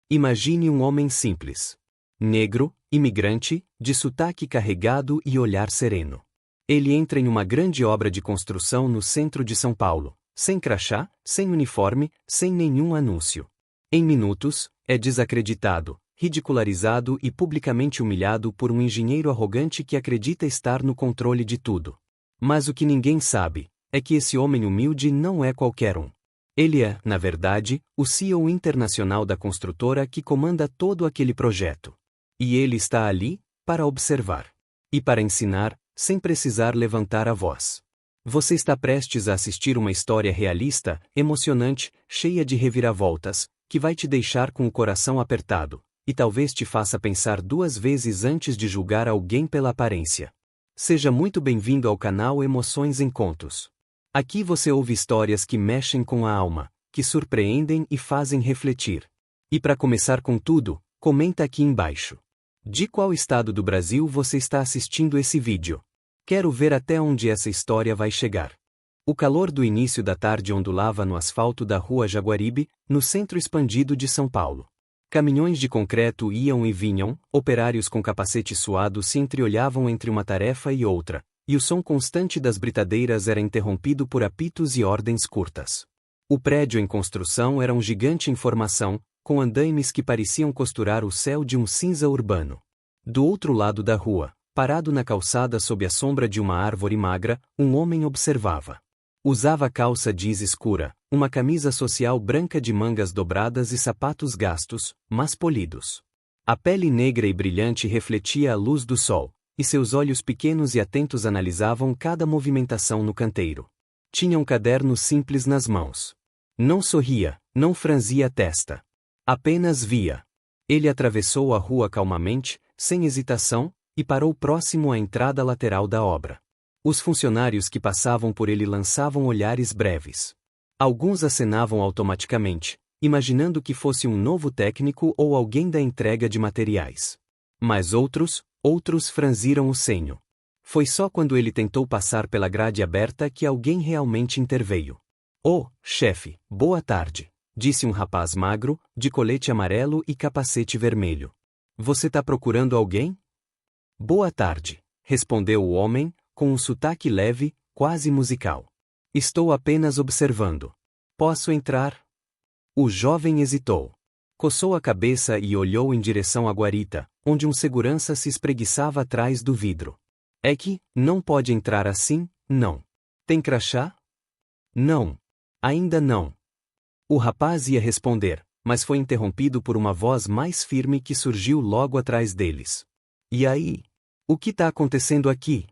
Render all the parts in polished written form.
Imagine um homem simples. Negro, imigrante, de sotaque carregado e olhar sereno. Ele entra em uma grande obra de construção no centro de São Paulo, sem crachá, sem uniforme, sem nenhum anúncio. Em minutos, é desacreditado, ridicularizado e publicamente humilhado por um engenheiro arrogante que acredita estar no controle de tudo. Mas o que ninguém sabe é que esse homem humilde não é qualquer um. Ele é, na verdade, o CEO internacional da construtora que comanda todo aquele projeto. E ele está ali para observar e para ensinar, sem precisar levantar a voz. Você está prestes a assistir uma história realista, emocionante, cheia de reviravoltas, que vai te deixar com o coração apertado, e talvez te faça pensar duas vezes antes de julgar alguém pela aparência. Seja muito bem-vindo ao canal Emoções em Contos. Aqui você ouve histórias que mexem com a alma, que surpreendem e fazem refletir. E para começar com tudo, comenta aqui embaixo. De qual estado do Brasil você está assistindo esse vídeo? Quero ver até onde essa história vai chegar. O calor do início da tarde ondulava no asfalto da rua Jaguaribe, no centro expandido de São Paulo. Caminhões de concreto iam e vinham, operários com capacete suado se entreolhavam entre uma tarefa e outra, e o som constante das britadeiras era interrompido por apitos e ordens curtas. O prédio em construção era um gigante em formação, com andaimes que pareciam costurar o céu de um cinza urbano. Do outro lado da rua, parado na calçada sob a sombra de uma árvore magra, um homem observava. Usava calça jeans escura, uma camisa social branca de mangas dobradas e sapatos gastos, mas polidos. A pele negra e brilhante refletia a luz do sol, e seus olhos pequenos e atentos analisavam cada movimentação no canteiro. Tinha um caderno simples nas mãos. Não sorria, não franzia a testa. Apenas via. Ele atravessou a rua calmamente, sem hesitação, e parou próximo à entrada lateral da obra. Os funcionários que passavam por ele lançavam olhares breves. Alguns acenavam automaticamente, imaginando que fosse um novo técnico ou alguém da entrega de materiais. Mas outros franziram o senho. Foi só quando ele tentou passar pela grade aberta que alguém realmente interveio. "Oh, chefe, boa tarde", disse um rapaz magro, de colete amarelo e capacete vermelho. "Você tá procurando alguém?" "Boa tarde", respondeu o homem, com um sotaque leve, quase musical. "Estou apenas observando. Posso entrar?" O jovem hesitou. Coçou a cabeça e olhou em direção à guarita, onde um segurança se espreguiçava atrás do vidro. "É que, não pode entrar assim, não. Tem crachá?" "Não. Ainda não." O rapaz ia responder, mas foi interrompido por uma voz mais firme que surgiu logo atrás deles. "E aí? O que está acontecendo aqui?"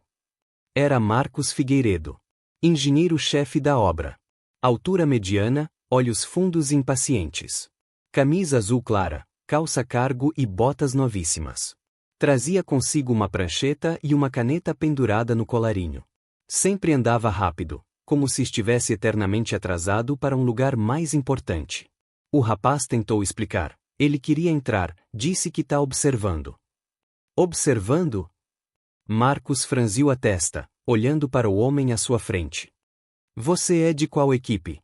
Era Marcos Figueiredo, engenheiro-chefe da obra. Altura mediana, olhos fundos e impacientes. Camisa azul clara, calça cargo e botas novíssimas. Trazia consigo uma prancheta e uma caneta pendurada no colarinho. Sempre andava rápido, como se estivesse eternamente atrasado para um lugar mais importante. O rapaz tentou explicar. Ele queria entrar, disse que tá observando. "Observando?" Marcos franziu a testa, olhando para o homem à sua frente. "Você é de qual equipe?"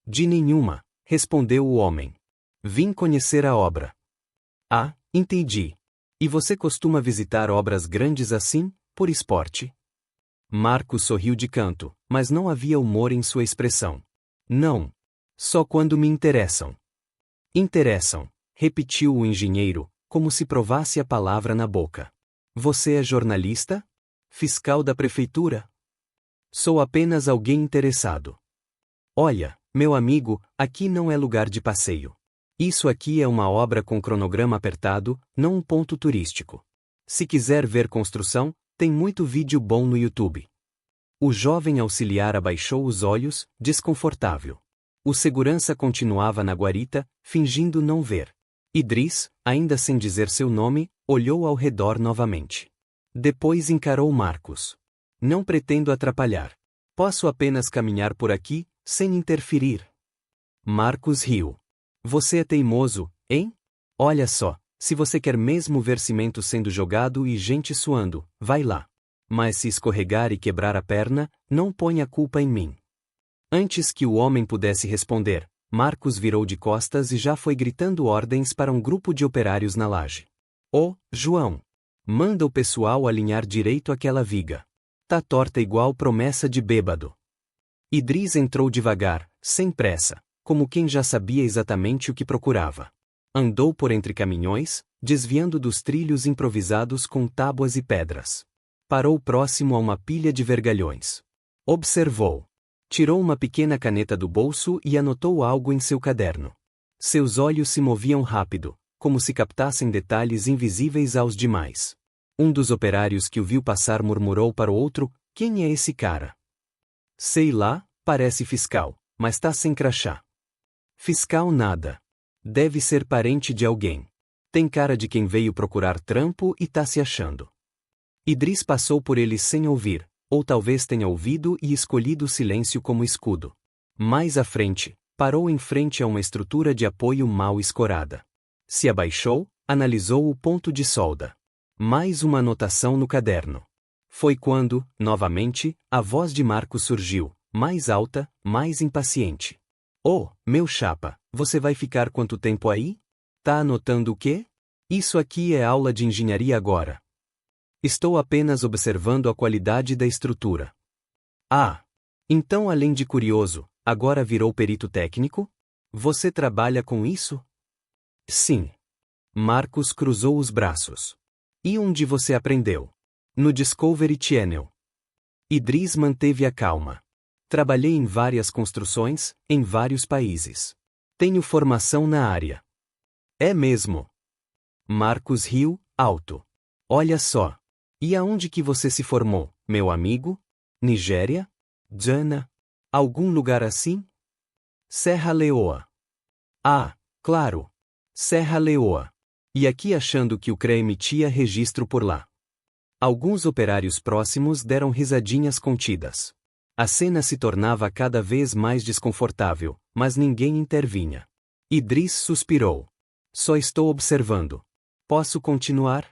"De nenhuma", respondeu o homem. "Vim conhecer a obra." "Ah, entendi. E você costuma visitar obras grandes assim, por esporte?" Marcos sorriu de canto, mas não havia humor em sua expressão. "Não. Só quando me interessam." "Interessam", repetiu o engenheiro, como se provasse a palavra na boca. "Você é jornalista? Fiscal da prefeitura?" "Sou apenas alguém interessado." "Olha, meu amigo, aqui não é lugar de passeio. Isso aqui é uma obra com cronograma apertado, não um ponto turístico. Se quiser ver construção, tem muito vídeo bom no YouTube." O jovem auxiliar abaixou os olhos, desconfortável. O segurança continuava na guarita, fingindo não ver. Idris, ainda sem dizer seu nome, olhou ao redor novamente. Depois encarou Marcos. "Não pretendo atrapalhar. Posso apenas caminhar por aqui, sem interferir." Marcos riu. "Você é teimoso, hein? Olha só, se você quer mesmo ver cimento sendo jogado e gente suando, vai lá. Mas se escorregar e quebrar a perna, não ponha a culpa em mim." Antes que o homem pudesse responder, Marcos virou de costas e já foi gritando ordens para um grupo de operários na laje. Ô, João! Manda o pessoal alinhar direito aquela viga. Tá torta igual promessa de bêbado. Idris entrou devagar, sem pressa, como quem já sabia exatamente o que procurava. Andou por entre caminhões, desviando dos trilhos improvisados com tábuas e pedras. Parou próximo a uma pilha de vergalhões. Observou. Tirou uma pequena caneta do bolso e anotou algo em seu caderno. Seus olhos se moviam rápido, como se captassem detalhes invisíveis aos demais. Um dos operários que o viu passar murmurou para o outro: "Quem é esse cara?" "Sei lá, parece fiscal, mas tá sem crachá." "Fiscal nada. Deve ser parente de alguém. Tem cara de quem veio procurar trampo e tá se achando." Idris passou por eles sem ouvir, ou talvez tenha ouvido e escolhido o silêncio como escudo. Mais à frente, parou em frente a uma estrutura de apoio mal escorada. Se abaixou, analisou o ponto de solda. Mais uma anotação no caderno. Foi quando, novamente, a voz de Marcos surgiu, mais alta, mais impaciente. "Oh, meu chapa, você vai ficar quanto tempo aí? Tá anotando o quê? Isso aqui é aula de engenharia agora. Estou apenas observando a qualidade da estrutura." "Ah! Então, além de curioso, agora virou perito técnico? Você trabalha com isso?" "Sim." Marcos cruzou os braços. "E onde você aprendeu?" "No Discovery Channel." Idris manteve a calma. "Trabalhei em várias construções, em vários países. Tenho formação na área." "É mesmo?" Marcos riu, alto. "Olha só. E aonde que você se formou, meu amigo? Nigéria? Ghana? Algum lugar assim?" "Serra Leoa." "Ah, claro. Serra Leoa. E aqui achando que o CREA emitia registro por lá." Alguns operários próximos deram risadinhas contidas. A cena se tornava cada vez mais desconfortável, mas ninguém intervinha. Idris suspirou. "Só estou observando. Posso continuar?"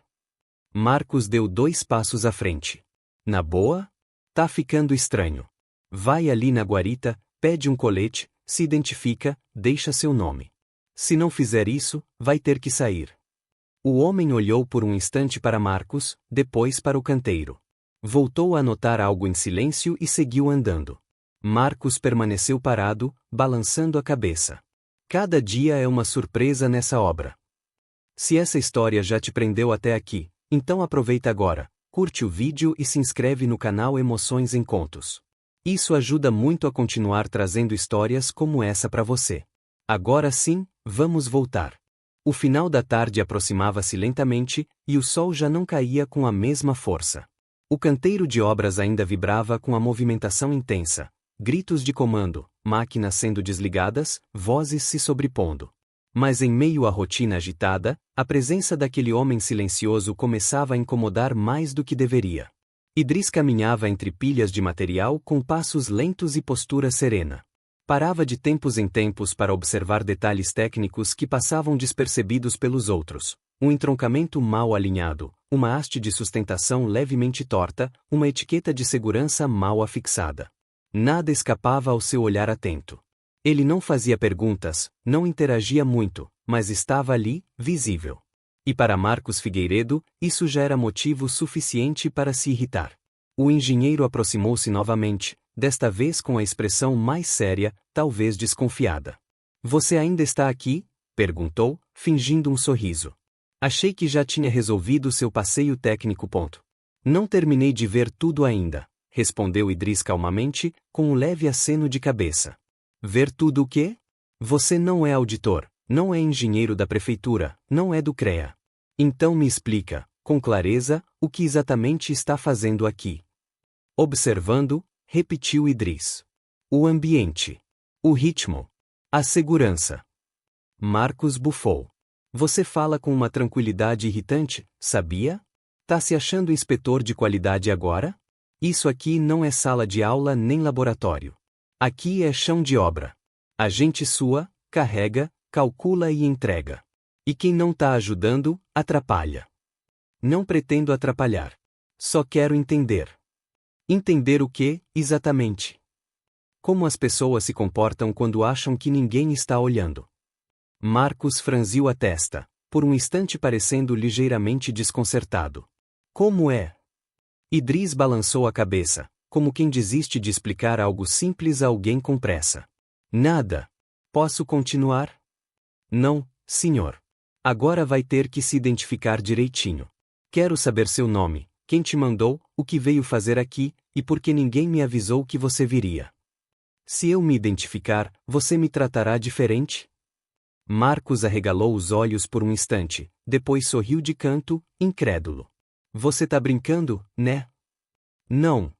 Marcos deu 2 passos à frente. "Na boa? Tá ficando estranho. Vai ali na guarita, pede um colete, se identifica, deixa seu nome. Se não fizer isso, vai ter que sair." O homem olhou por um instante para Marcos, depois para o canteiro. Voltou a anotar algo em silêncio e seguiu andando. Marcos permaneceu parado, balançando a cabeça. Cada dia é uma surpresa nessa obra. Se essa história já te prendeu até aqui, então aproveita agora, curte o vídeo e se inscreve no canal Emoções em Contos. Isso ajuda muito a continuar trazendo histórias como essa para você. Agora sim, vamos voltar. O final da tarde aproximava-se lentamente, e o sol já não caía com a mesma força. O canteiro de obras ainda vibrava com a movimentação intensa, gritos de comando, máquinas sendo desligadas, vozes se sobrepondo. Mas em meio à rotina agitada, a presença daquele homem silencioso começava a incomodar mais do que deveria. Idris caminhava entre pilhas de material com passos lentos e postura serena. Parava de tempos em tempos para observar detalhes técnicos que passavam despercebidos pelos outros. Um entroncamento mal alinhado, uma haste de sustentação levemente torta, uma etiqueta de segurança mal afixada. Nada escapava ao seu olhar atento. Ele não fazia perguntas, não interagia muito, mas estava ali, visível. E para Marcos Figueiredo, isso já era motivo suficiente para se irritar. O engenheiro aproximou-se novamente, desta vez com a expressão mais séria, talvez desconfiada. "Você ainda está aqui?" perguntou, fingindo um sorriso. "Achei que já tinha resolvido seu passeio técnico. Não terminei de ver tudo ainda", respondeu Idris calmamente, com um leve aceno de cabeça. "Ver tudo o quê? Você não é auditor, não é engenheiro da prefeitura, não é do CREA. Então me explica, com clareza, o que exatamente está fazendo aqui." "Observando", repetiu Idris. "O ambiente. O ritmo. A segurança." Marcos bufou. "Você fala com uma tranquilidade irritante, sabia? Tá se achando inspetor de qualidade agora? Isso aqui não é sala de aula nem laboratório. Aqui é chão de obra. A gente sua, carrega, calcula e entrega. E quem não tá ajudando, atrapalha." "Não pretendo atrapalhar. Só quero entender." "Entender o quê, exatamente?" Como as pessoas se comportam quando acham que ninguém está olhando. Marcos franziu a testa, por um instante parecendo ligeiramente desconcertado. Como é? Idris balançou a cabeça, como quem desiste de explicar algo simples a alguém com pressa. Nada. Posso continuar? Não, senhor. Agora vai ter que se identificar direitinho. Quero saber seu nome, quem te mandou, o que veio fazer aqui, e por que ninguém me avisou que você viria. Se eu me identificar, você me tratará diferente? Marcos arregalou os olhos por um instante, depois sorriu de canto, incrédulo. Você tá brincando, né? Não.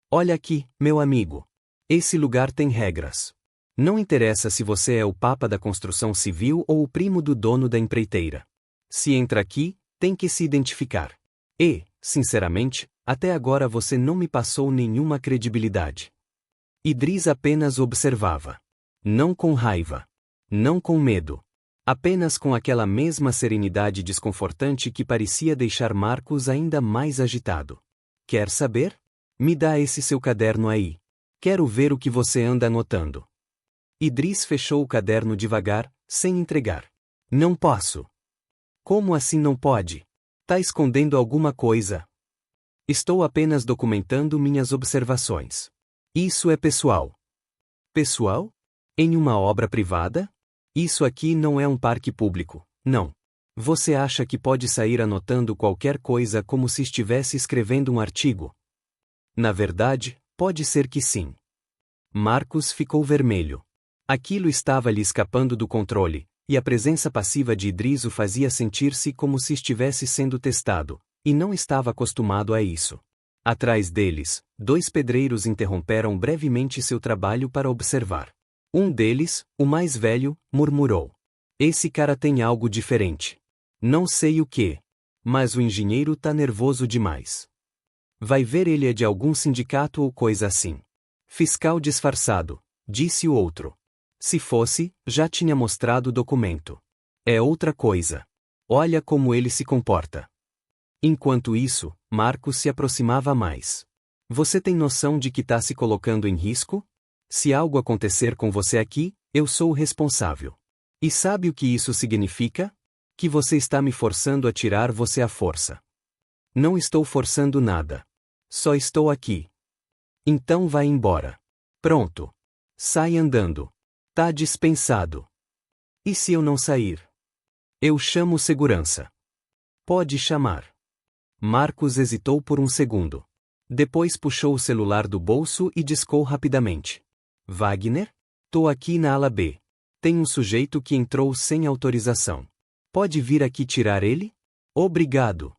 Olha aqui, meu amigo. Esse lugar tem regras. Não interessa se você é o papa da construção civil ou o primo do dono da empreiteira. Se entra aqui, tem que se identificar. E, sinceramente, até agora você não me passou nenhuma credibilidade. Idris apenas observava. Não com raiva. Não com medo. Apenas com aquela mesma serenidade desconfortante que parecia deixar Marcos ainda mais agitado. Quer saber? Me dá esse seu caderno aí. Quero ver o que você anda anotando. Idris fechou o caderno devagar, sem entregar. Não posso. Como assim não pode? Tá escondendo alguma coisa? Estou apenas documentando minhas observações. Isso é pessoal. Pessoal? Em uma obra privada? Isso aqui não é um parque público, não. Você acha que pode sair anotando qualquer coisa como se estivesse escrevendo um artigo? Na verdade, pode ser que sim. Marcos ficou vermelho. Aquilo estava lhe escapando do controle, e a presença passiva de Idris o fazia sentir-se como se estivesse sendo testado, e não estava acostumado a isso. Atrás deles, 2 pedreiros interromperam brevemente seu trabalho para observar. Um deles, o mais velho, murmurou. Esse cara tem algo diferente. Não sei o que. Mas o engenheiro tá nervoso demais. Vai ver, ele é de algum sindicato ou coisa assim. Fiscal disfarçado, disse o outro. Se fosse, já tinha mostrado o documento. É outra coisa. Olha como ele se comporta. Enquanto isso, Marcos se aproximava mais. Você tem noção de que tá se colocando em risco? Se algo acontecer com você aqui, eu sou o responsável. E sabe o que isso significa? Que você está me forçando a tirar você à força. Não estou forçando nada. Só estou aqui. Então vai embora. Pronto. Sai andando. Tá dispensado. E se eu não sair? Eu chamo segurança. Pode chamar. Marcos hesitou por um segundo. Depois puxou o celular do bolso e discou rapidamente. Wagner? Tô aqui na ala B. Tem um sujeito que entrou sem autorização. Pode vir aqui tirar ele? Obrigado.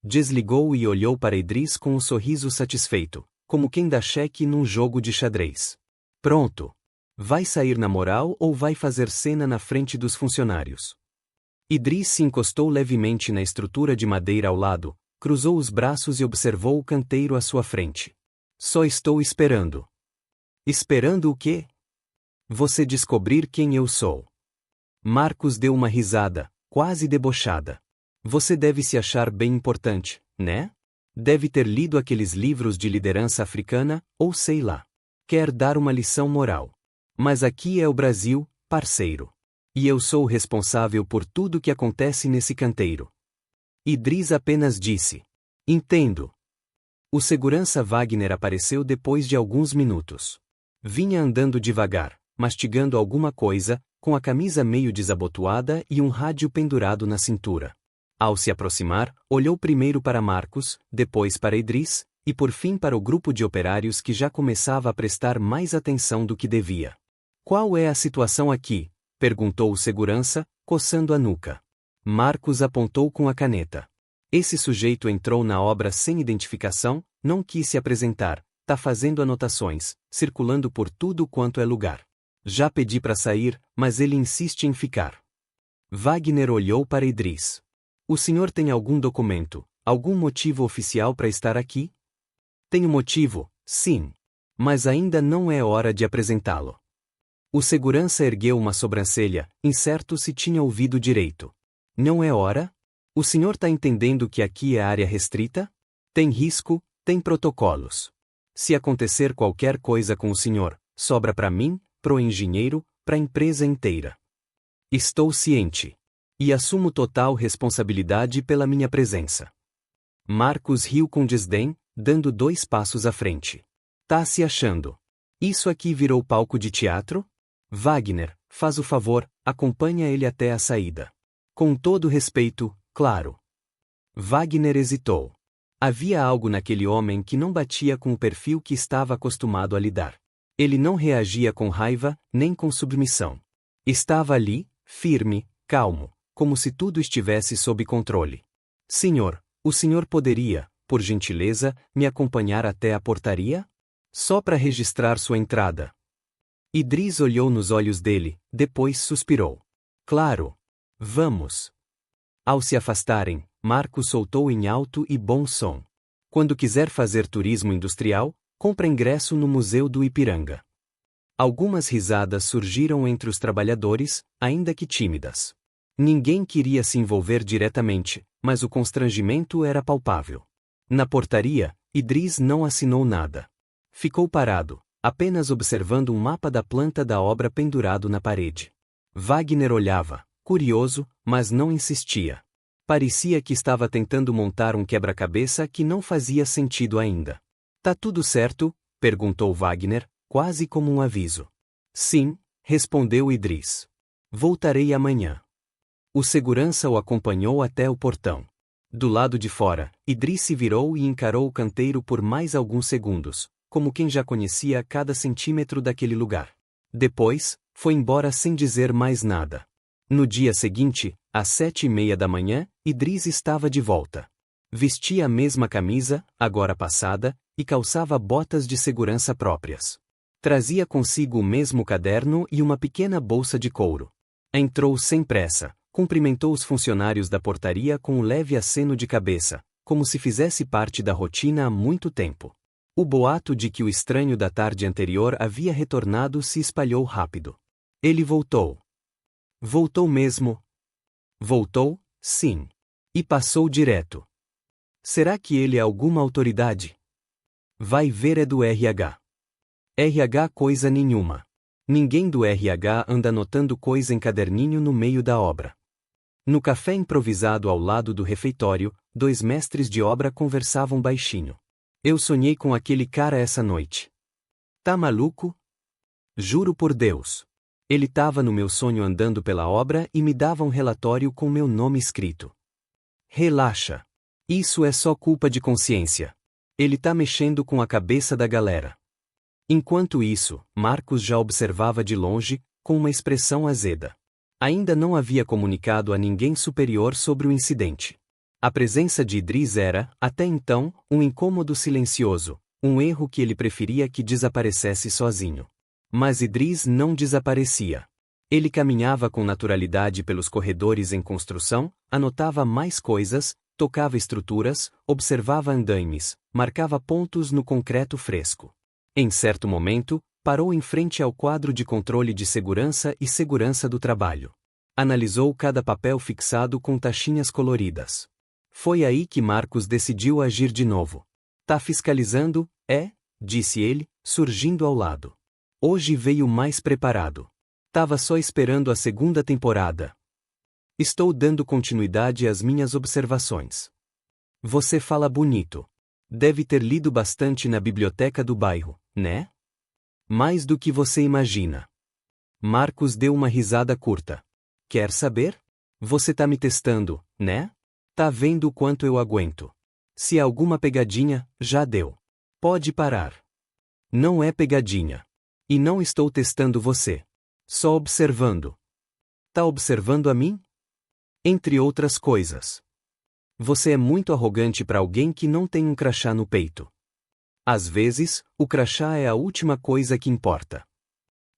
Desligou e olhou para Idris com um sorriso satisfeito, como quem dá cheque num jogo de xadrez. Pronto. Vai sair na moral ou vai fazer cena na frente dos funcionários? Idris se encostou levemente na estrutura de madeira ao lado, cruzou os braços e observou o canteiro à sua frente. Só estou esperando. Esperando o quê? Você descobrir quem eu sou. Marcos deu uma risada, quase debochada. Você deve se achar bem importante, né? Deve ter lido aqueles livros de liderança africana, ou sei lá. Quer dar uma lição moral. Mas aqui é o Brasil, parceiro. E eu sou o responsável por tudo que acontece nesse canteiro. Idris apenas disse. Entendo. O segurança Wagner apareceu depois de alguns minutos. Vinha andando devagar, mastigando alguma coisa, com a camisa meio desabotoada e um rádio pendurado na cintura. Ao se aproximar, olhou primeiro para Marcos, depois para Idris, e por fim para o grupo de operários que já começava a prestar mais atenção do que devia. Qual é a situação aqui? Perguntou o segurança, coçando a nuca. Marcos apontou com a caneta. Esse sujeito entrou na obra sem identificação, não quis se apresentar, tá fazendo anotações, circulando por tudo quanto é lugar. Já pedi para sair, mas ele insiste em ficar. Wagner olhou para Idris. O senhor tem algum documento, algum motivo oficial para estar aqui? Tenho motivo, sim. Mas ainda não é hora de apresentá-lo. O segurança ergueu uma sobrancelha, incerto se tinha ouvido direito. Não é hora? O senhor tá entendendo que aqui é área restrita? Tem risco, tem protocolos. Se acontecer qualquer coisa com o senhor, Sobra para mim, pro engenheiro, pra empresa inteira. Estou ciente. E assumo total responsabilidade pela minha presença. Marcos riu com desdém, dando 2 passos à frente. Tá se achando? Isso aqui virou palco de teatro? Wagner, faz o favor, acompanha ele até a saída. Com todo respeito, claro. Wagner hesitou. Havia algo naquele homem que não batia com o perfil que estava acostumado a lidar. Ele não reagia com raiva, nem com submissão. Estava ali, firme, calmo, como se tudo estivesse sob controle. Senhor, o senhor poderia, por gentileza, me acompanhar até a portaria? Só para registrar sua entrada. Idris olhou nos olhos dele, depois suspirou. Claro. Vamos. Ao se afastarem, Marcos soltou em alto e bom som. Quando quiser fazer turismo industrial, compra ingresso no Museu do Ipiranga. Algumas risadas surgiram entre os trabalhadores, ainda que tímidas. Ninguém queria se envolver diretamente, mas o constrangimento era palpável. Na portaria, Idris não assinou nada. Ficou parado, apenas observando um mapa da planta da obra pendurado na parede. Wagner olhava, curioso, mas não insistia. Parecia que estava tentando montar um quebra-cabeça que não fazia sentido ainda. Tá tudo certo? Perguntou Wagner, quase como um aviso. Sim, respondeu Idris. Voltarei amanhã. O segurança o acompanhou até o portão. Do lado de fora, Idris se virou e encarou o canteiro por mais alguns segundos, como quem já conhecia cada centímetro daquele lugar. Depois, foi embora sem dizer mais nada. No dia seguinte, às 7:30 da manhã, Idris estava de volta. Vestia a mesma camisa, agora passada, e calçava botas de segurança próprias. Trazia consigo o mesmo caderno e uma pequena bolsa de couro. Entrou sem pressa, cumprimentou os funcionários da portaria com um leve aceno de cabeça, como se fizesse parte da rotina há muito tempo. O boato de que o estranho da tarde anterior havia retornado se espalhou rápido. Ele voltou. Voltou mesmo? Voltou, sim. E passou direto. Será que ele é alguma autoridade? Vai ver, é do RH. RH coisa nenhuma. Ninguém do RH anda anotando coisa em caderninho no meio da obra. No café improvisado ao lado do refeitório, 2 mestres de obra conversavam baixinho. Eu sonhei com aquele cara essa noite. Tá maluco? Juro por Deus. Ele tava no meu sonho andando pela obra e me dava um relatório com meu nome escrito. Relaxa. Isso é só culpa de consciência. Ele tá mexendo com a cabeça da galera. Enquanto isso, Marcos já observava de longe, com uma expressão azeda. Ainda não havia comunicado a ninguém superior sobre o incidente. A presença de Idris era, até então, um incômodo silencioso, um erro que ele preferia que desaparecesse sozinho. Mas Idris não desaparecia. Ele caminhava com naturalidade pelos corredores em construção, anotava mais coisas, tocava estruturas, observava andaimes, marcava pontos no concreto fresco. Em certo momento, parou em frente ao quadro de controle de segurança e segurança do trabalho. Analisou cada papel fixado com taxinhas coloridas. Foi aí que Marcos decidiu agir de novo. Tá fiscalizando? É, disse ele, surgindo ao lado. Hoje veio mais preparado. Tava só esperando a segunda temporada. Estou dando continuidade às minhas observações. Você fala bonito. Deve ter lido bastante na biblioteca do bairro, né? Mais do que você imagina. Marcos deu uma risada curta. Quer saber? Você tá me testando, né? Tá vendo o quanto eu aguento. Se alguma pegadinha, já deu. Pode parar. Não é pegadinha. E não estou testando você. Só observando. Tá observando a mim? Entre outras coisas. Você é muito arrogante para alguém que não tem um crachá no peito. Às vezes, o crachá é a última coisa que importa.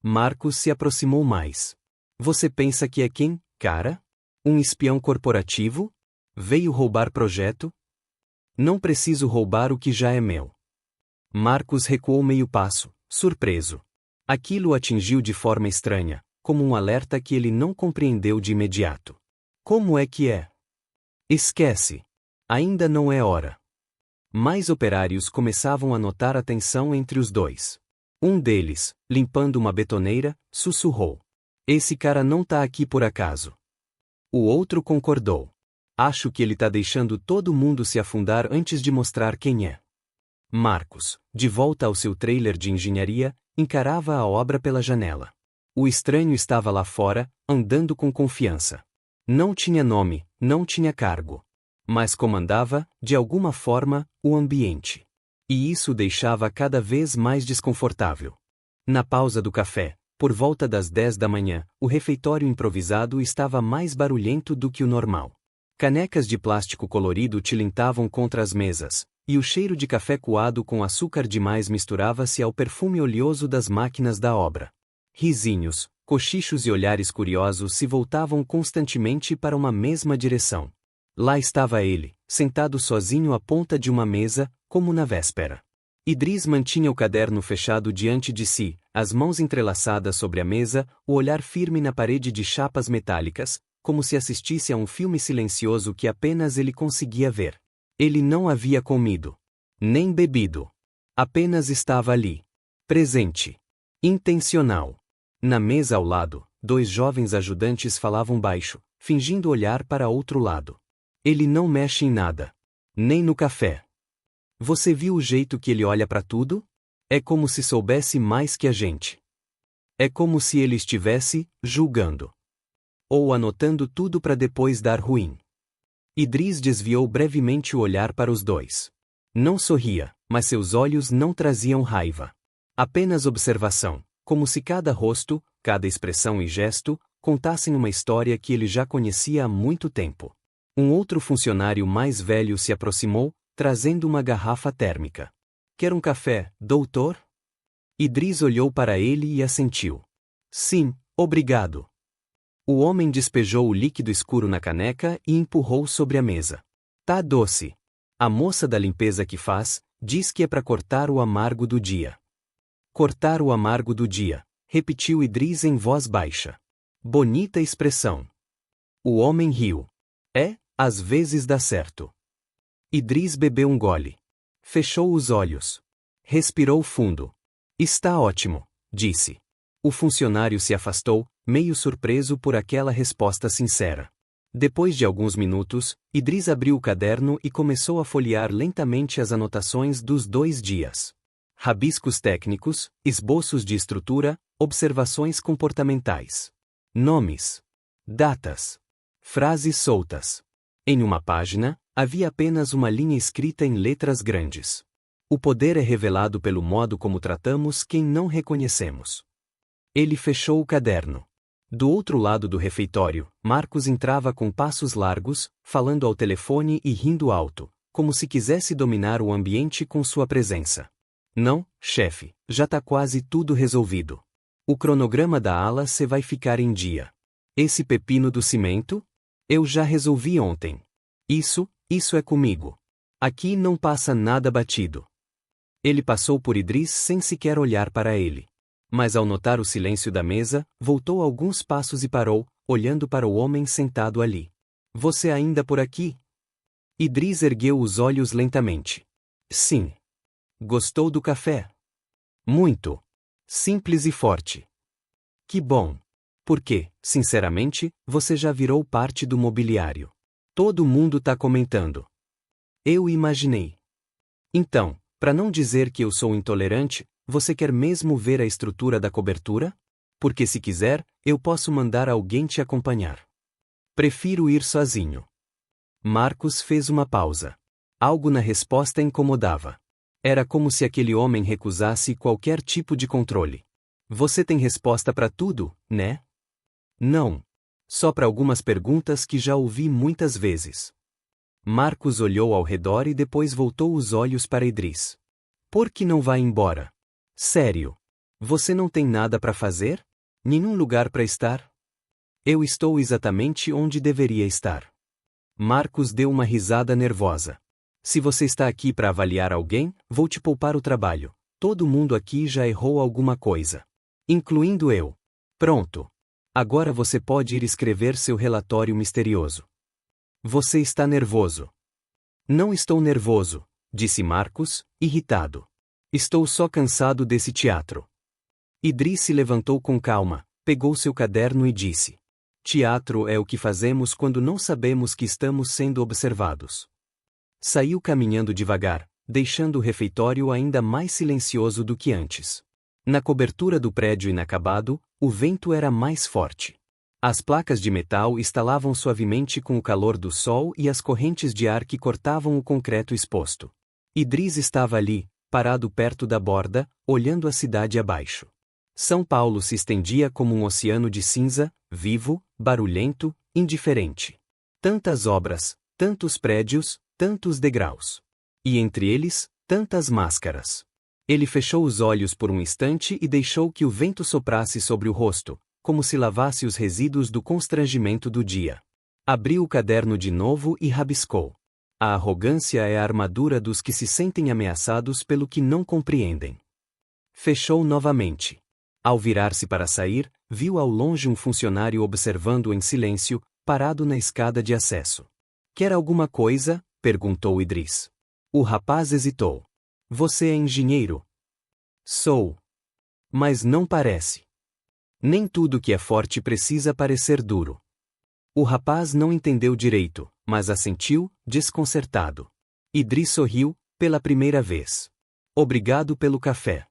Marcos se aproximou mais. Você pensa que é quem, cara? Um espião corporativo? Veio roubar projeto? Não preciso roubar o que já é meu. Marcos recuou meio passo, surpreso. Aquilo o atingiu de forma estranha, como um alerta que ele não compreendeu de imediato. Como é que é? Esquece. Ainda não é hora. Mais operários começavam a notar a tensão entre os dois. Um deles, limpando uma betoneira, sussurrou: "Esse cara não tá aqui por acaso." O outro concordou: "Acho que ele tá deixando todo mundo se afundar antes de mostrar quem é." Marcos, de volta ao seu trailer de engenharia, encarava a obra pela janela. O estranho estava lá fora, andando com confiança. Não tinha nome, não tinha cargo. Mas comandava, de alguma forma, o ambiente. E isso o deixava cada vez mais desconfortável. Na pausa do café, por volta das 10 da manhã, o refeitório improvisado estava mais barulhento do que o normal. Canecas de plástico colorido tilintavam contra as mesas, e o cheiro de café coado com açúcar demais misturava-se ao perfume oleoso das máquinas da obra. Risinhos, cochichos e olhares curiosos se voltavam constantemente para uma mesma direção. Lá estava ele, sentado sozinho à ponta de uma mesa, como na véspera. Idris mantinha o caderno fechado diante de si, as mãos entrelaçadas sobre a mesa, o olhar firme na parede de chapas metálicas, como se assistisse a um filme silencioso que apenas ele conseguia ver. Ele não havia comido, nem bebido. Apenas estava ali. Presente. Intencional. Na mesa ao lado, 2 jovens ajudantes falavam baixo, fingindo olhar para outro lado. Ele não mexe em nada. Nem no café. Você viu o jeito que ele olha para tudo? É como se soubesse mais que a gente. É como se ele estivesse julgando. Ou anotando tudo para depois dar ruim. Idris desviou brevemente o olhar para os dois. Não sorria, mas seus olhos não traziam raiva. Apenas observação, como se cada rosto, cada expressão e gesto, contassem uma história que ele já conhecia há muito tempo. Um outro funcionário mais velho se aproximou, trazendo uma garrafa térmica. Quer um café, doutor? Idris olhou para ele e assentiu. Sim, obrigado. O homem despejou o líquido escuro na caneca e empurrou sobre a mesa. Tá doce. A moça da limpeza que faz, diz que é para cortar o amargo do dia. Cortar o amargo do dia, repetiu Idris em voz baixa. Bonita expressão. O homem riu. Às vezes dá certo. Idris bebeu um gole. Fechou os olhos. Respirou fundo. Está ótimo, disse. O funcionário se afastou, meio surpreso por aquela resposta sincera. Depois de alguns minutos, Idris abriu o caderno e começou a folhear lentamente as anotações dos 2 dias. Rabiscos técnicos, esboços de estrutura, observações comportamentais. Nomes. Datas. Frases soltas. Em uma página, havia apenas uma linha escrita em letras grandes. O poder é revelado pelo modo como tratamos quem não reconhecemos. Ele fechou o caderno. Do outro lado do refeitório, Marcos entrava com passos largos, falando ao telefone e rindo alto, como se quisesse dominar o ambiente com sua presença. Não, chefe, já tá quase tudo resolvido. O cronograma da ala C vai ficar em dia. Esse pepino do cimento? Eu já resolvi ontem. Isso é comigo. Aqui não passa nada batido. Ele passou por Idris sem sequer olhar para ele. Mas ao notar o silêncio da mesa, voltou alguns passos e parou, olhando para o homem sentado ali. Você ainda por aqui? Idris ergueu os olhos lentamente. Sim. Gostou do café? Muito. Simples e forte. Que bom. Porque, sinceramente, você já virou parte do mobiliário. Todo mundo tá comentando. Eu imaginei. Então, para não dizer que eu sou intolerante, você quer mesmo ver a estrutura da cobertura? Porque se quiser, eu posso mandar alguém te acompanhar. Prefiro ir sozinho. Marcos fez uma pausa. Algo na resposta incomodava. Era como se aquele homem recusasse qualquer tipo de controle. Você tem resposta para tudo, né? Não. Só para algumas perguntas que já ouvi muitas vezes. Marcos olhou ao redor e depois voltou os olhos para Idris. Por que não vai embora? Sério. Você não tem nada para fazer? Nenhum lugar para estar? Eu estou exatamente onde deveria estar. Marcos deu uma risada nervosa. Se você está aqui para avaliar alguém, vou te poupar o trabalho. Todo mundo aqui já errou alguma coisa. Incluindo eu. Pronto. Agora você pode ir escrever seu relatório misterioso. Você está nervoso. Não estou nervoso, disse Marcos, irritado. Estou só cansado desse teatro. Idris se levantou com calma, pegou seu caderno e disse: Teatro é o que fazemos quando não sabemos que estamos sendo observados. Saiu caminhando devagar, deixando o refeitório ainda mais silencioso do que antes. Na cobertura do prédio inacabado, o vento era mais forte. As placas de metal estalavam suavemente com o calor do sol e as correntes de ar que cortavam o concreto exposto. Idris estava ali, parado perto da borda, olhando a cidade abaixo. São Paulo se estendia como um oceano de cinza, vivo, barulhento, indiferente. Tantas obras, tantos prédios, tantos degraus. E entre eles, tantas máscaras. Ele fechou os olhos por um instante e deixou que o vento soprasse sobre o rosto, como se lavasse os resíduos do constrangimento do dia. Abriu o caderno de novo e rabiscou. A arrogância é a armadura dos que se sentem ameaçados pelo que não compreendem. Fechou novamente. Ao virar-se para sair, viu ao longe um funcionário observando-o em silêncio, parado na escada de acesso. Quer alguma coisa? Perguntou Idris. O rapaz hesitou. Você é engenheiro? Sou. Mas não parece. Nem tudo que é forte precisa parecer duro. O rapaz não entendeu direito, mas assentiu, desconcertado. Idris sorriu, pela primeira vez. Obrigado pelo café.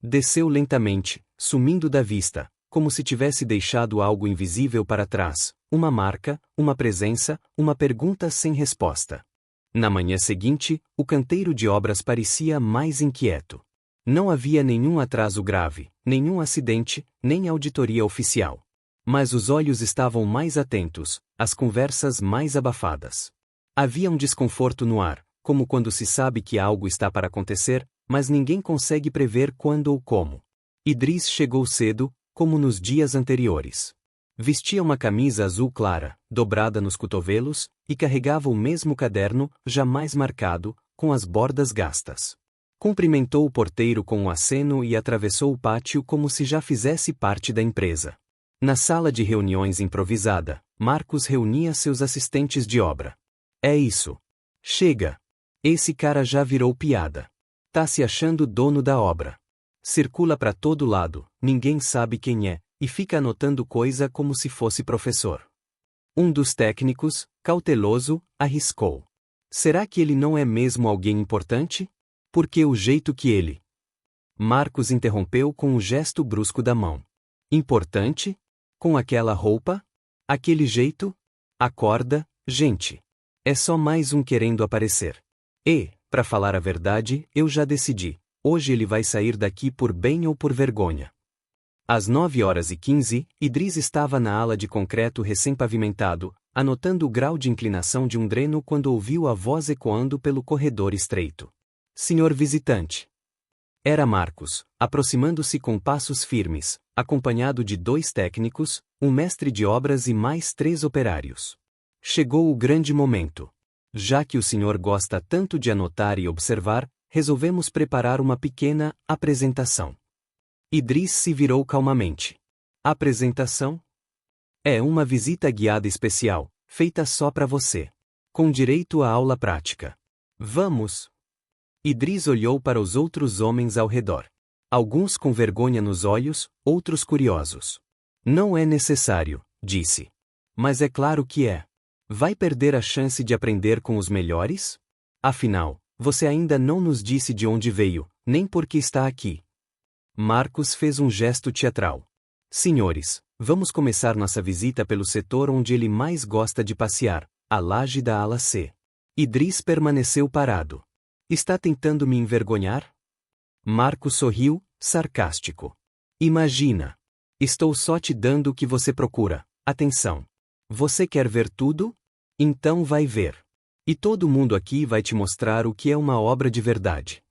Desceu lentamente, sumindo da vista, como se tivesse deixado algo invisível para trás, uma marca, uma presença, uma pergunta sem resposta. Na manhã seguinte, o canteiro de obras parecia mais inquieto. Não havia nenhum atraso grave, nenhum acidente, nem auditoria oficial. Mas os olhos estavam mais atentos, as conversas mais abafadas. Havia um desconforto no ar, como quando se sabe que algo está para acontecer, mas ninguém consegue prever quando ou como. Idris chegou cedo, como nos dias anteriores. Vestia uma camisa azul clara, dobrada nos cotovelos, e carregava o mesmo caderno, jamais marcado, com as bordas gastas. Cumprimentou o porteiro com um aceno e atravessou o pátio como se já fizesse parte da empresa. Na sala de reuniões improvisada, Marcos reunia seus assistentes de obra. É isso. Chega. Esse cara já virou piada. Tá se achando dono da obra. Circula para todo lado, ninguém sabe quem é, e fica anotando coisa como se fosse professor. Um dos técnicos, cauteloso, arriscou. Será que ele não é mesmo alguém importante? Porque o jeito que ele... Marcos interrompeu com um gesto brusco da mão. Importante? Com aquela roupa? Aquele jeito? Acorda, gente. É só mais um querendo aparecer. E, para falar a verdade, eu já decidi. Hoje ele vai sair daqui por bem ou por vergonha. Às 9h15, Idris estava na ala de concreto recém-pavimentado, anotando o grau de inclinação de um dreno quando ouviu a voz ecoando pelo corredor estreito. Senhor visitante. Era Marcos, aproximando-se com passos firmes, acompanhado de 2 técnicos, um mestre de obras e mais 3 operários. Chegou o grande momento. Já que o senhor gosta tanto de anotar e observar, resolvemos preparar uma pequena apresentação. Idris se virou calmamente. Apresentação? É uma visita guiada especial, feita só para você. Com direito à aula prática. Vamos! Idris olhou para os outros homens ao redor. Alguns com vergonha nos olhos, outros curiosos. Não é necessário, disse. Mas é claro que é. Vai perder a chance de aprender com os melhores? Afinal, você ainda não nos disse de onde veio, nem por que está aqui. Marcos fez um gesto teatral. Senhores, vamos começar nossa visita pelo setor onde ele mais gosta de passear, a laje da ala C. Idris permaneceu parado. Está tentando me envergonhar? Marcos sorriu, sarcástico. Imagina. Estou só te dando o que você procura. Atenção. Você quer ver tudo? Então vai ver. E todo mundo aqui vai te mostrar o que é uma obra de verdade.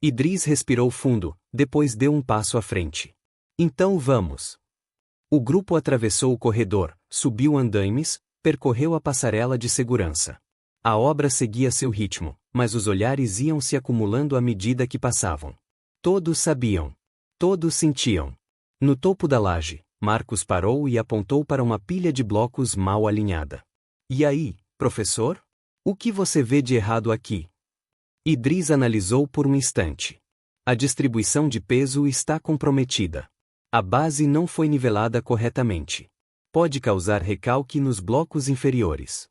Idris respirou fundo, depois deu um passo à frente. Então vamos. O grupo atravessou o corredor, subiu andaimes, percorreu a passarela de segurança. A obra seguia seu ritmo, mas os olhares iam se acumulando à medida que passavam. Todos sabiam. Todos sentiam. No topo da laje, Marcos parou e apontou para uma pilha de blocos mal alinhada. E aí, professor? O que você vê de errado aqui? Idris analisou por um instante. A distribuição de peso está comprometida. A base não foi nivelada corretamente. Pode causar recalque nos blocos inferiores.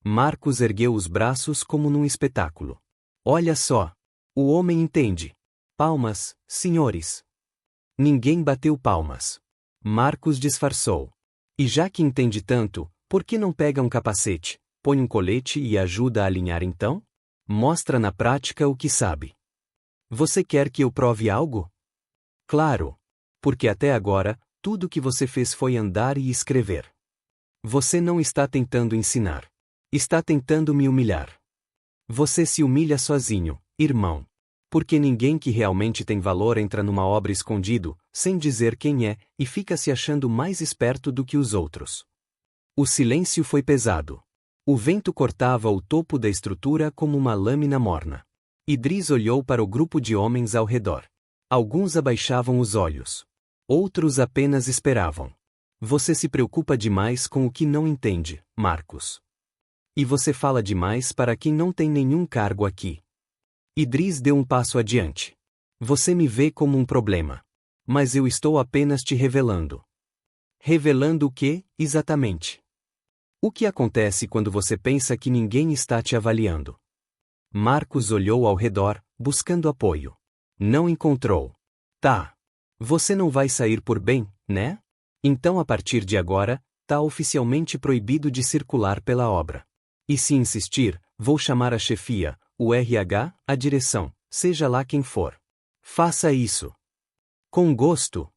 Marcos ergueu os braços como num espetáculo. Olha só! O homem entende. Palmas, senhores. Ninguém bateu palmas. Marcos disfarçou. E já que entende tanto, por que não pega um capacete, põe um colete e ajuda a alinhar então? Mostra na prática o que sabe. Você quer que eu prove algo? Claro. Porque até agora, tudo que você fez foi andar e escrever. Você não está tentando ensinar. Está tentando me humilhar. Você se humilha sozinho, irmão. Porque ninguém que realmente tem valor entra numa obra escondido, sem dizer quem é, e fica se achando mais esperto do que os outros. O silêncio foi pesado. O vento cortava o topo da estrutura como uma lâmina morna. Idris olhou para o grupo de homens ao redor. Alguns abaixavam os olhos. Outros apenas esperavam. Você se preocupa demais com o que não entende, Marcos. E você fala demais para quem não tem nenhum cargo aqui. Idris deu um passo adiante. Você me vê como um problema. Mas eu estou apenas te revelando. Revelando o quê, exatamente? O que acontece quando você pensa que ninguém está te avaliando? Marcos olhou ao redor, buscando apoio. Não encontrou. Tá. Você não vai sair por bem, né? Então a partir de agora, tá oficialmente proibido de circular pela obra. E se insistir, vou chamar a chefia, o RH, a direção, seja lá quem for. Faça isso. Com gosto.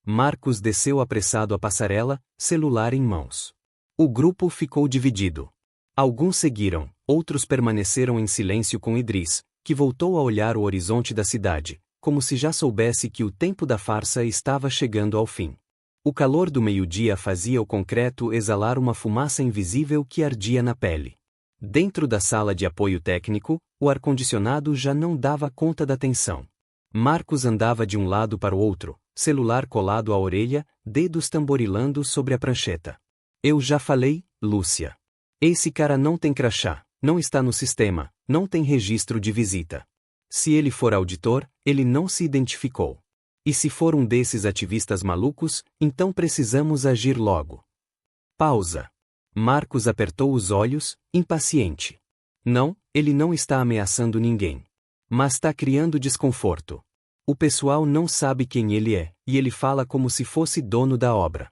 Marcos desceu apressado a passarela, celular em mãos. O grupo ficou dividido. Alguns seguiram, outros permaneceram em silêncio com Idris, que voltou a olhar o horizonte da cidade, como se já soubesse que o tempo da farsa estava chegando ao fim. O calor do meio-dia fazia o concreto exalar uma fumaça invisível que ardia na pele. Dentro da sala de apoio técnico, o ar-condicionado já não dava conta da tensão. Marcos andava de um lado para o outro, celular colado à orelha, dedos tamborilando sobre a prancheta. Eu já falei, Lúcia. Esse cara não tem crachá, não está no sistema, não tem registro de visita. Se ele for auditor, ele não se identificou. E se for um desses ativistas malucos, então precisamos agir logo. Pausa. Marcos apertou os olhos, impaciente. Não, ele não está ameaçando ninguém. Mas está criando desconforto. O pessoal não sabe quem ele é, e ele fala como se fosse dono da obra.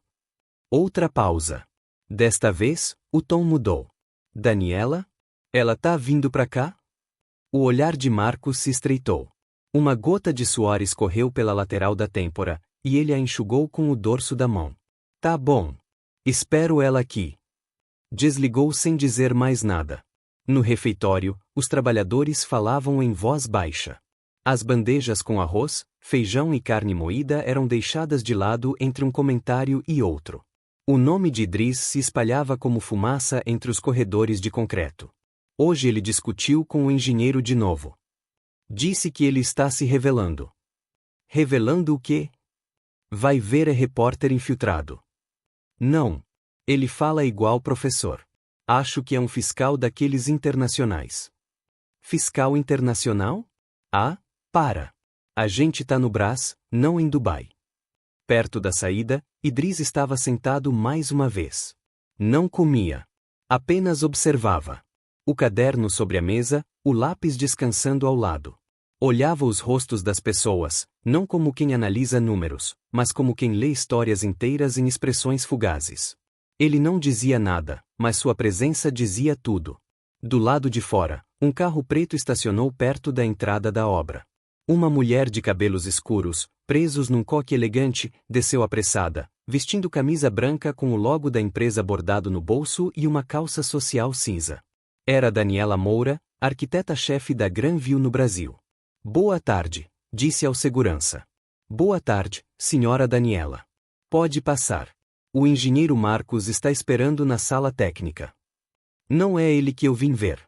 Outra pausa. Desta vez, o tom mudou. Daniela? Ela tá vindo pra cá? O olhar de Marcos se estreitou. Uma gota de suor escorreu pela lateral da têmpora, e ele a enxugou com o dorso da mão. Tá bom. Espero ela aqui. Desligou sem dizer mais nada. No refeitório, os trabalhadores falavam em voz baixa. As bandejas com arroz, feijão e carne moída eram deixadas de lado entre um comentário e outro. O nome de Idris se espalhava como fumaça entre os corredores de concreto. Hoje ele discutiu com o engenheiro de novo. Disse que ele está se revelando. Revelando o quê? Vai ver, é repórter infiltrado. Não. Ele fala igual professor. Acho que é um fiscal daqueles internacionais. Fiscal internacional? Ah, para. A gente tá no Brás, não em Dubai. Perto da saída, Idris estava sentado mais uma vez. Não comia. Apenas observava. O caderno sobre a mesa, o lápis descansando ao lado. Olhava os rostos das pessoas, não como quem analisa números, mas como quem lê histórias inteiras em expressões fugazes. Ele não dizia nada, mas sua presença dizia tudo. Do lado de fora, um carro preto estacionou perto da entrada da obra. Uma mulher de cabelos escuros, presos num coque elegante, desceu apressada, vestindo camisa branca com o logo da empresa bordado no bolso e uma calça social cinza. Era Daniela Moura, arquiteta-chefe da Granville no Brasil. Boa tarde, disse ao segurança. Boa tarde, senhora Daniela. Pode passar. O engenheiro Marcos está esperando na sala técnica. Não é ele que eu vim ver.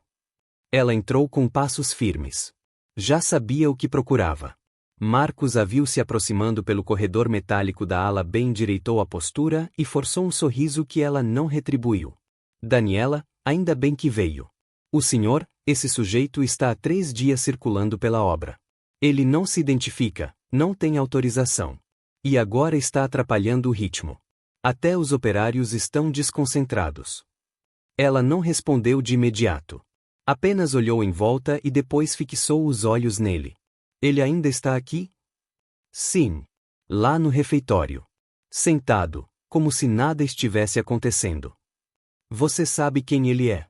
Ela entrou com passos firmes. Já sabia o que procurava. Marcos a viu se aproximando pelo corredor metálico da ala B, endireitou a postura e forçou um sorriso que ela não retribuiu. Daniela, ainda bem que veio. O senhor, esse sujeito está há 3 dias circulando pela obra. Ele não se identifica, não tem autorização. E agora está atrapalhando o ritmo. Até os operários estão desconcentrados. Ela não respondeu de imediato. Apenas olhou em volta e depois fixou os olhos nele. Ele ainda está aqui? Sim. Lá no refeitório. Sentado, como se nada estivesse acontecendo. Você sabe quem ele é?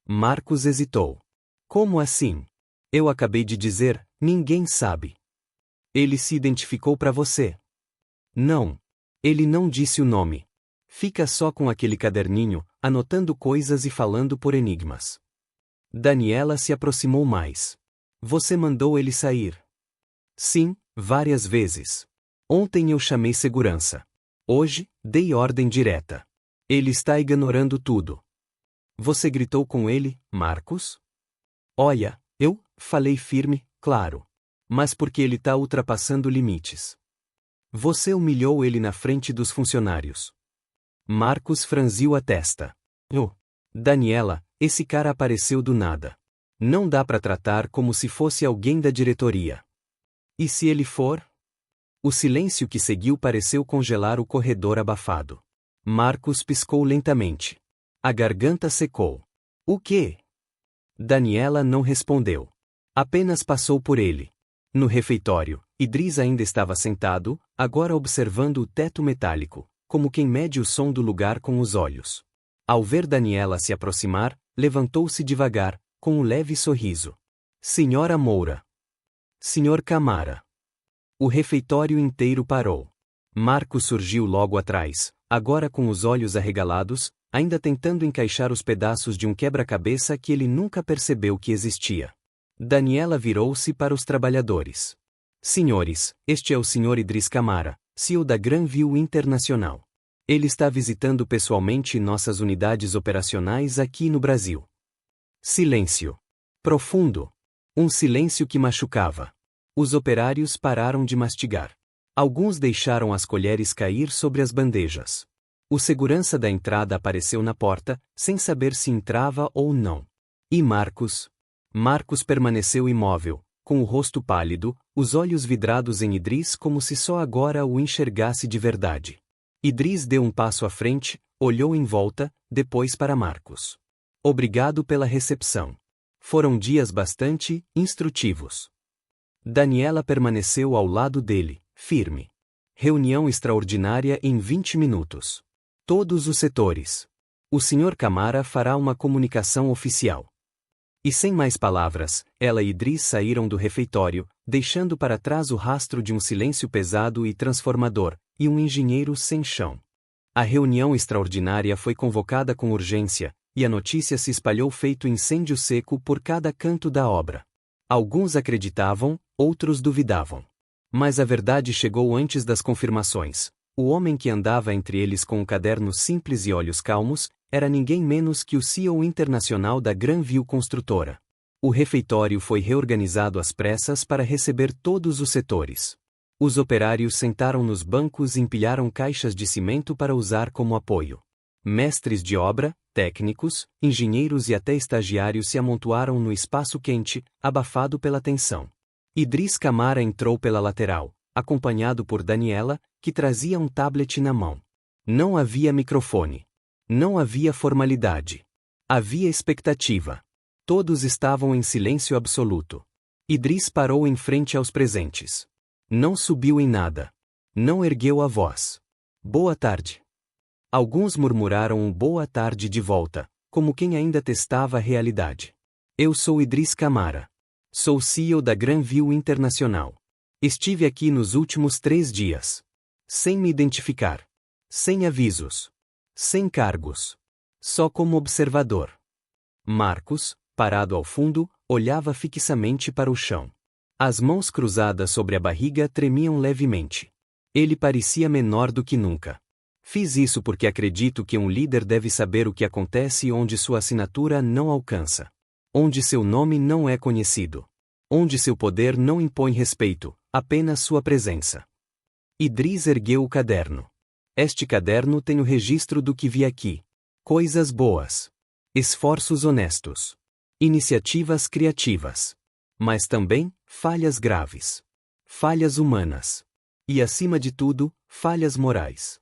Marcos hesitou. Como assim? Eu acabei de dizer, ninguém sabe. Ele se identificou para você? Não. Ele não disse o nome. Fica só com aquele caderninho, anotando coisas e falando por enigmas. Daniela se aproximou mais. Você mandou ele sair? Sim, várias vezes. Ontem eu chamei segurança. Hoje, dei ordem direta. Ele está ignorando tudo. Você gritou com ele, Marcos? Olha, eu falei firme, claro. Mas porque ele está ultrapassando limites. Você humilhou ele na frente dos funcionários. Marcos franziu a testa. Daniela, esse cara apareceu do nada. Não dá para tratar como se fosse alguém da diretoria. E se ele for? O silêncio que seguiu pareceu congelar o corredor abafado. Marcos piscou lentamente. A garganta secou. O quê? Daniela não respondeu. Apenas passou por ele. No refeitório, Idris ainda estava sentado, agora observando o teto metálico, como quem mede o som do lugar com os olhos. Ao ver Daniela se aproximar, levantou-se devagar, com um leve sorriso. Senhora Moura. Senhor Camara. O refeitório inteiro parou. Marcos surgiu logo atrás, agora com os olhos arregalados, ainda tentando encaixar os pedaços de um quebra-cabeça que ele nunca percebeu que existia. Daniela virou-se para os trabalhadores. Senhores, este é o Sr. Idris Camara, CEO da Granville Internacional. Ele está visitando pessoalmente nossas unidades operacionais aqui no Brasil. Silêncio. Profundo. Um silêncio que machucava. Os operários pararam de mastigar. Alguns deixaram as colheres cair sobre as bandejas. O segurança da entrada apareceu na porta, sem saber se entrava ou não. E Marcos? Marcos permaneceu imóvel, com o rosto pálido, os olhos vidrados em Idris como se só agora o enxergasse de verdade. Idris deu um passo à frente, olhou em volta, depois para Marcos. Obrigado pela recepção. Foram dias bastante instrutivos. Daniela permaneceu ao lado dele, firme. Reunião extraordinária em 20 minutos. Todos os setores. O Sr. Camara fará uma comunicação oficial. E sem mais palavras, ela e Idris saíram do refeitório, deixando para trás o rastro de um silêncio pesado e transformador, e um engenheiro sem chão. A reunião extraordinária foi convocada com urgência, e a notícia se espalhou feito incêndio seco por cada canto da obra. Alguns acreditavam, outros duvidavam. Mas a verdade chegou antes das confirmações. O homem que andava entre eles com um caderno simples e olhos calmos, era ninguém menos que o CEO internacional da Granville Construtora. O refeitório foi reorganizado às pressas para receber todos os setores. Os operários sentaram nos bancos e empilharam caixas de cimento para usar como apoio. Mestres de obra, técnicos, engenheiros e até estagiários se amontoaram no espaço quente, abafado pela tensão. Idris Camara entrou pela lateral, acompanhado por Daniela, que trazia um tablet na mão. Não havia microfone. Não havia formalidade. Havia expectativa. Todos estavam em silêncio absoluto. Idris parou em frente aos presentes. Não subiu em nada. Não ergueu a voz. Boa tarde. Alguns murmuraram um boa tarde de volta, como quem ainda testava a realidade. Eu sou Idris Camara. Sou CEO da Granville Internacional. Estive aqui nos últimos 3 dias. Sem me identificar. Sem avisos. Sem cargos. Só como observador. Marcos, parado ao fundo, olhava fixamente para o chão. As mãos cruzadas sobre a barriga tremiam levemente. Ele parecia menor do que nunca. Fiz isso porque acredito que um líder deve saber o que acontece onde sua assinatura não alcança. Onde seu nome não é conhecido. Onde seu poder não impõe respeito, apenas sua presença. Idris ergueu o caderno. Este caderno tem o registro do que vi aqui. Coisas boas. Esforços honestos. Iniciativas criativas. Mas também, falhas graves. Falhas humanas. E acima de tudo, falhas morais.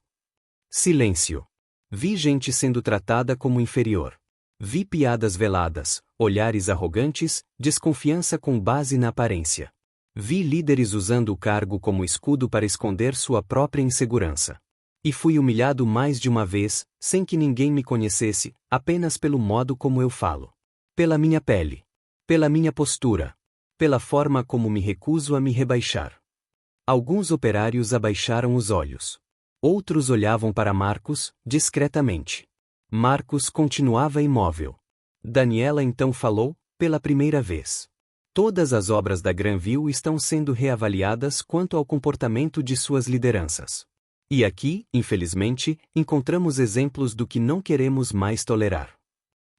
Silêncio. Vi gente sendo tratada como inferior. Vi piadas veladas, olhares arrogantes, desconfiança com base na aparência. Vi líderes usando o cargo como escudo para esconder sua própria insegurança. E fui humilhado mais de uma vez, sem que ninguém me conhecesse, apenas pelo modo como eu falo. Pela minha pele. Pela minha postura. Pela forma como me recuso a me rebaixar. Alguns operários abaixaram os olhos. Outros olhavam para Marcos, discretamente. Marcos continuava imóvel. Daniela então falou, pela primeira vez. Todas as obras da Granville estão sendo reavaliadas quanto ao comportamento de suas lideranças. E aqui, infelizmente, encontramos exemplos do que não queremos mais tolerar.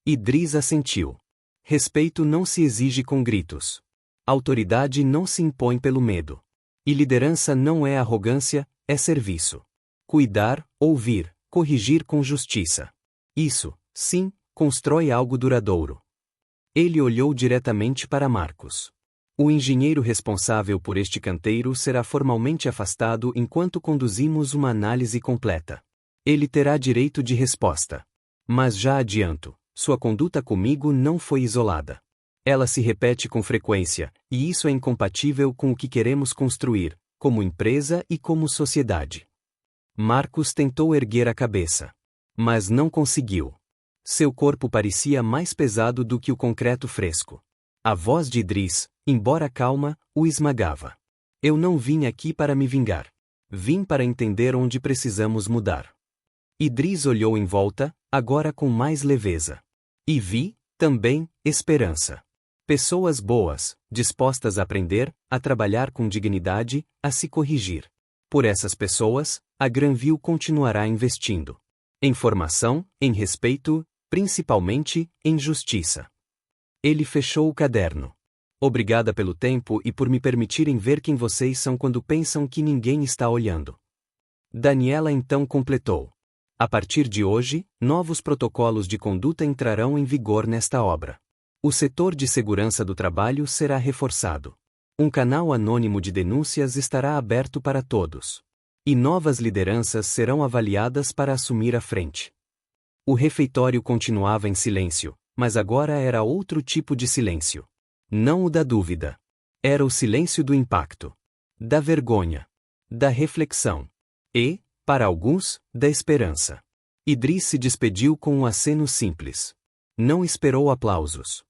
Idris assentiu. Respeito não se exige com gritos. Autoridade não se impõe pelo medo. E liderança não é arrogância, é serviço. Cuidar, ouvir, corrigir com justiça. Isso, sim, constrói algo duradouro. Ele olhou diretamente para Marcos. O engenheiro responsável por este canteiro será formalmente afastado enquanto conduzimos uma análise completa. Ele terá direito de resposta. Mas já adianto, sua conduta comigo não foi isolada. Ela se repete com frequência, e isso é incompatível com o que queremos construir, como empresa e como sociedade. Marcos tentou erguer a cabeça. Mas não conseguiu. Seu corpo parecia mais pesado do que o concreto fresco. A voz de Idris, embora calma, o esmagava. Eu não vim aqui para me vingar. Vim para entender onde precisamos mudar. Idris olhou em volta, agora com mais leveza. E vi, também, esperança. Pessoas boas, dispostas a aprender, a trabalhar com dignidade, a se corrigir. Por essas pessoas, a Granville continuará investindo. Em formação, em respeito, principalmente, em justiça. Ele fechou o caderno. Obrigada pelo tempo e por me permitirem ver quem vocês são quando pensam que ninguém está olhando. Daniela então completou. A partir de hoje, novos protocolos de conduta entrarão em vigor nesta obra. O setor de segurança do trabalho será reforçado. Um canal anônimo de denúncias estará aberto para todos. E novas lideranças serão avaliadas para assumir a frente. O refeitório continuava em silêncio, mas agora era outro tipo de silêncio. Não o da dúvida. Era o silêncio do impacto. Da vergonha. Da reflexão. E, para alguns, da esperança. Idris se despediu com um aceno simples. Não esperou aplausos.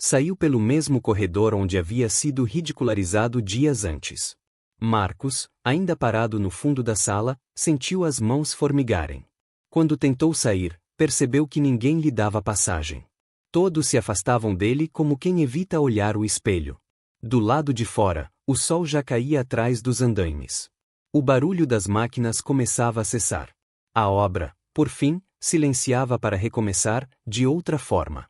Saiu pelo mesmo corredor onde havia sido ridicularizado dias antes. Marcos, ainda parado no fundo da sala, sentiu as mãos formigarem. Quando tentou sair, percebeu que ninguém lhe dava passagem. Todos se afastavam dele como quem evita olhar o espelho. Do lado de fora, o sol já caía atrás dos andaimes. O barulho das máquinas começava a cessar. A obra, por fim, silenciava para recomeçar, de outra forma.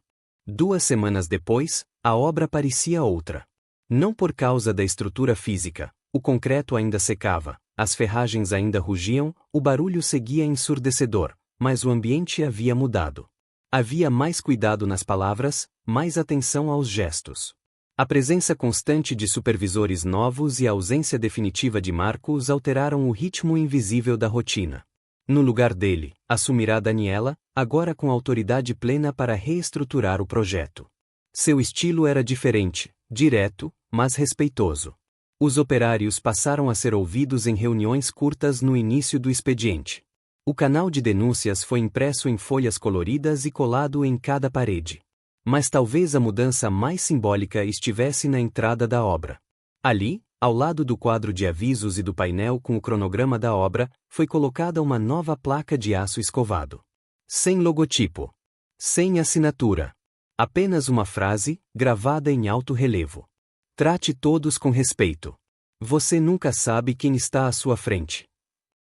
2 semanas depois, a obra parecia outra. Não por causa da estrutura física, o concreto ainda secava, as ferragens ainda rugiam, o barulho seguia ensurdecedor, mas o ambiente havia mudado. Havia mais cuidado nas palavras, mais atenção aos gestos. A presença constante de supervisores novos e a ausência definitiva de Marcos alteraram o ritmo invisível da rotina. No lugar dele, assumirá Daniela, agora com autoridade plena para reestruturar o projeto. Seu estilo era diferente, direto, mas respeitoso. Os operários passaram a ser ouvidos em reuniões curtas no início do expediente. O canal de denúncias foi impresso em folhas coloridas e colado em cada parede. Mas talvez a mudança mais simbólica estivesse na entrada da obra. Ali, ao lado do quadro de avisos e do painel com o cronograma da obra, foi colocada uma nova placa de aço escovado. Sem logotipo. Sem assinatura. Apenas uma frase, gravada em alto relevo. Trate todos com respeito. Você nunca sabe quem está à sua frente.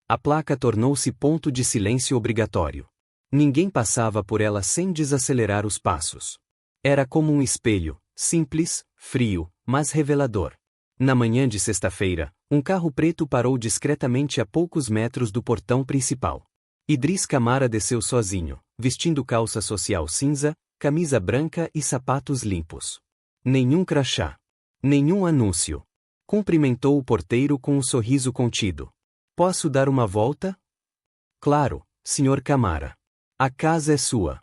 A placa tornou-se ponto de silêncio obrigatório. Ninguém passava por ela sem desacelerar os passos. Era como um espelho, simples, frio, mas revelador. Na manhã de sexta-feira, um carro preto parou discretamente a poucos metros do portão principal. Idris Camara desceu sozinho, vestindo calça social cinza, camisa branca e sapatos limpos. Nenhum crachá. Nenhum anúncio. Cumprimentou o porteiro com um sorriso contido. Posso dar uma volta? Claro, Sr. Camara. A casa é sua.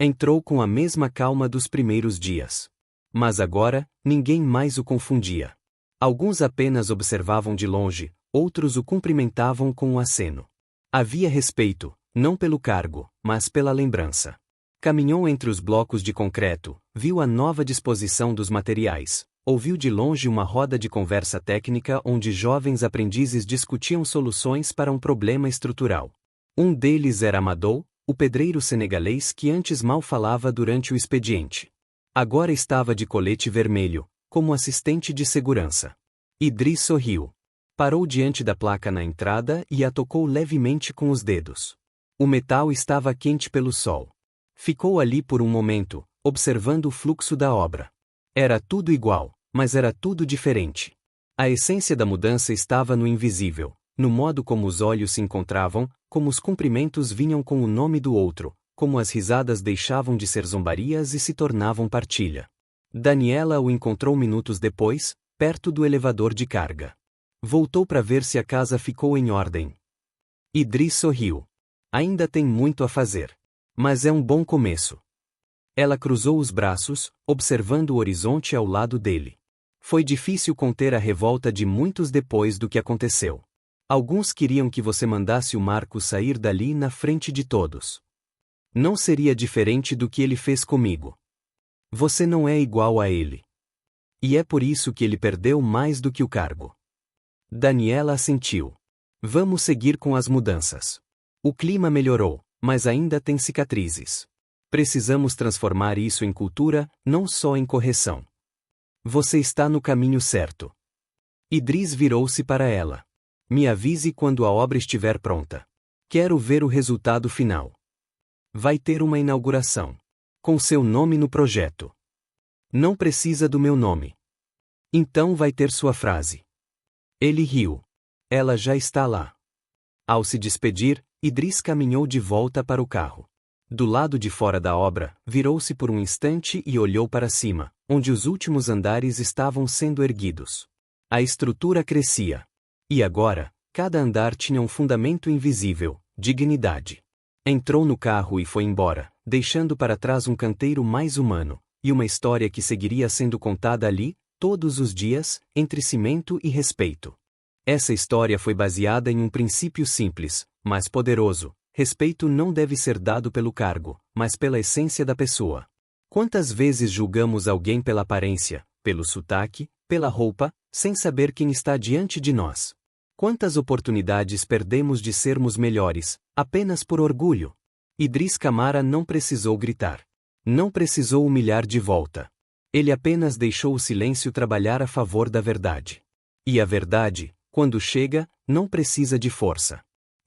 Entrou com a mesma calma dos primeiros dias. Mas agora, ninguém mais o confundia. Alguns apenas observavam de longe, outros o cumprimentavam com um aceno. Havia respeito, não pelo cargo, mas pela lembrança. Caminhou entre os blocos de concreto, viu a nova disposição dos materiais, ouviu de longe uma roda de conversa técnica onde jovens aprendizes discutiam soluções para um problema estrutural. Um deles era Amadou, o pedreiro senegalês que antes mal falava durante o expediente. Agora estava de colete vermelho, como assistente de segurança. Idris sorriu. Parou diante da placa na entrada e a tocou levemente com os dedos. O metal estava quente pelo sol. Ficou ali por um momento, observando o fluxo da obra. Era tudo igual, mas era tudo diferente. A essência da mudança estava no invisível, no modo como os olhos se encontravam, como os cumprimentos vinham com o nome do outro, como as risadas deixavam de ser zombarias e se tornavam partilha. Daniela o encontrou minutos depois, perto do elevador de carga. Voltou para ver se a casa ficou em ordem. Idris sorriu. Ainda tem muito a fazer. Mas é um bom começo. Ela cruzou os braços, observando o horizonte ao lado dele. Foi difícil conter a revolta de muitos depois do que aconteceu. Alguns queriam que você mandasse o Marcos sair dali na frente de todos. Não seria diferente do que ele fez comigo. Você não é igual a ele. E é por isso que ele perdeu mais do que o cargo. Daniela assentiu. Vamos seguir com as mudanças. O clima melhorou, mas ainda tem cicatrizes. Precisamos transformar isso em cultura, não só em correção. Você está no caminho certo. Idris virou-se para ela. Me avise quando a obra estiver pronta. Quero ver o resultado final. Vai ter uma inauguração. Com seu nome no projeto. Não precisa do meu nome. Então vai ter sua frase. Ele riu. Ela já está lá. Ao se despedir, Idris caminhou de volta para o carro. Do lado de fora da obra, virou-se por um instante e olhou para cima, onde os últimos andares estavam sendo erguidos. A estrutura crescia. E agora, cada andar tinha um fundamento invisível, dignidade. Entrou no carro e foi embora, deixando para trás um canteiro mais humano, e uma história que seguiria sendo contada ali, todos os dias, entre cimento e respeito. Essa história foi baseada em um princípio simples, mas poderoso. Respeito não deve ser dado pelo cargo, mas pela essência da pessoa. Quantas vezes julgamos alguém pela aparência, pelo sotaque, pela roupa, sem saber quem está diante de nós? Quantas oportunidades perdemos de sermos melhores, apenas por orgulho? Idris Camara não precisou gritar. Não precisou humilhar de volta. Ele apenas deixou o silêncio trabalhar a favor da verdade. E a verdade, quando chega, não precisa de força.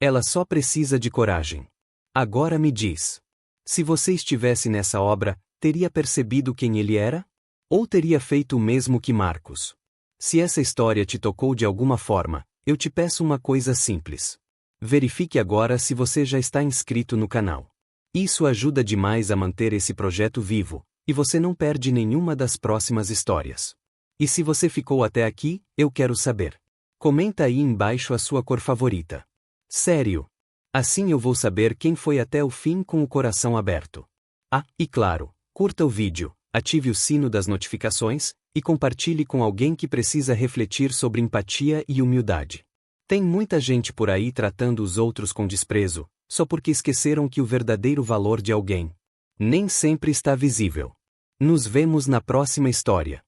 Ela só precisa de coragem. Agora me diz. Se você estivesse nessa obra, teria percebido quem ele era? Ou teria feito o mesmo que Marcos? Se essa história te tocou de alguma forma, eu te peço uma coisa simples. Verifique agora se você já está inscrito no canal. Isso ajuda demais a manter esse projeto vivo, e você não perde nenhuma das próximas histórias. E se você ficou até aqui, eu quero saber. Comenta aí embaixo a sua cor favorita. Sério. Assim eu vou saber quem foi até o fim com o coração aberto. Ah, e claro, curta o vídeo, ative o sino das notificações, e compartilhe com alguém que precisa refletir sobre empatia e humildade. Tem muita gente por aí tratando os outros com desprezo, só porque esqueceram que o verdadeiro valor de alguém nem sempre está visível. Nos vemos na próxima história.